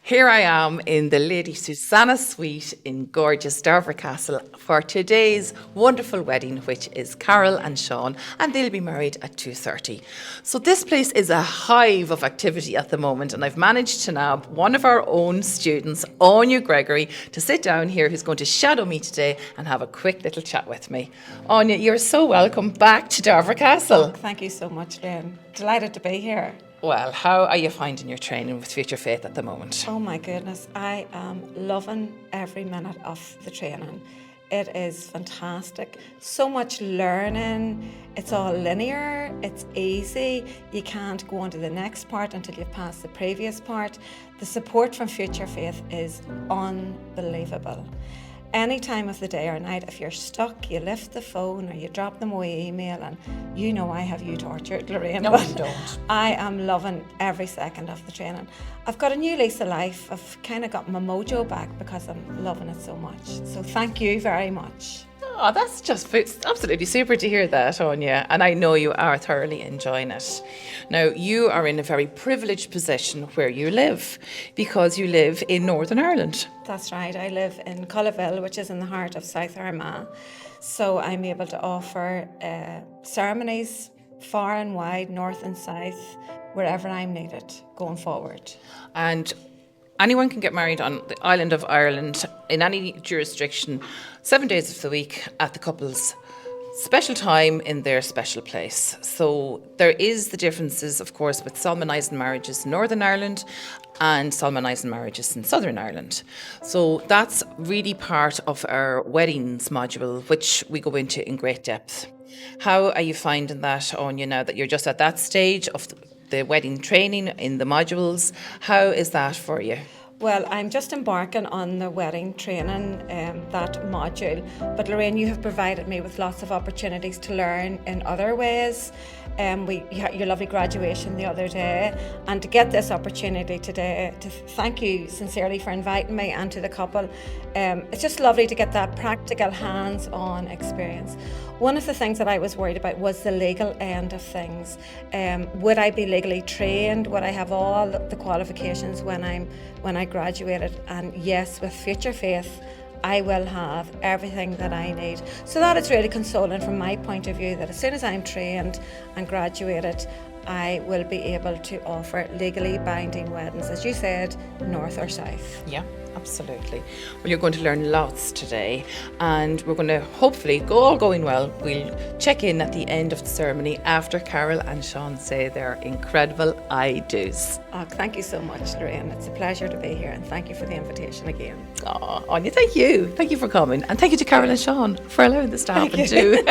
Here I am in the Lady Susanna Suite in gorgeous Darver Castle for today's wonderful wedding, which is Carol and Sean, and they'll be married at 2:30. So this place is a hive of activity at the moment, and I've managed to nab one of our own students, Aine Gregory, to sit down here, who's going to shadow me today and have a quick little chat with me. Aine, you're so welcome back to Darver Castle. Thank you so much, Lynn. Delighted to be here. Well, how are you finding your training with FuturFaith at the moment? Oh my goodness, I am loving every minute of the training. It is fantastic. So much learning. It's all linear. It's easy. You can't go on to the next part until you've passed the previous part. The support from FuturFaith is unbelievable. Any time of the day or night, if you're stuck, you lift the phone or you drop them away email, and you know I have you tortured, Lorraine. No, you don't. I am loving every second of the training. I've got a new lease of life. I've kind of got my mojo back because I'm loving it so much. So thank you very much. Oh, that's just absolutely super to hear that, Aine, and I know you are thoroughly enjoying it. Now, you are in a very privileged position where you live, because you live in Northern Ireland. That's right. I live in Cullaville, which is in the heart of South Armagh. So I'm able to offer ceremonies far and wide, north and south, wherever I'm needed going forward. And anyone can get married on the island of Ireland in any jurisdiction, 7 days of the week at the couple's special time in their special place. So there is the differences, of course, with solemnising marriages in Northern Ireland and solemnising marriages in Southern Ireland. So that's really part of our weddings module, which we go into in great depth. How are you finding that, Aine, now that you're just at that stage of the wedding training in the modules? How is that for you? Well, I'm just embarking on the wedding training, that module. But Lorraine, you have provided me with lots of opportunities to learn in other ways. You had your lovely graduation the other day, and to get this opportunity today, to thank you sincerely for inviting me and to the couple. It's just lovely to get that practical hands-on experience. One of the things that I was worried about was the legal end of things. Would I be legally trained? Would I have all the qualifications when I graduated? And yes, with FuturFaith, I will have everything that I need. So that is really consoling from my point of view, that as soon as I'm trained and graduated, I will be able to offer legally binding weddings, as you said, north or south. Yeah, absolutely. Well, you're going to learn lots today, and we're going to hopefully, all going well, we'll check in at the end of the ceremony after Carol and Sean say their incredible I do's. Oh, thank you so much, Lorraine. It's a pleasure to be here, and thank you for the invitation again. Oh, Aine, thank you. Thank you for coming, and thank you to Carol and Sean for allowing this to happen too.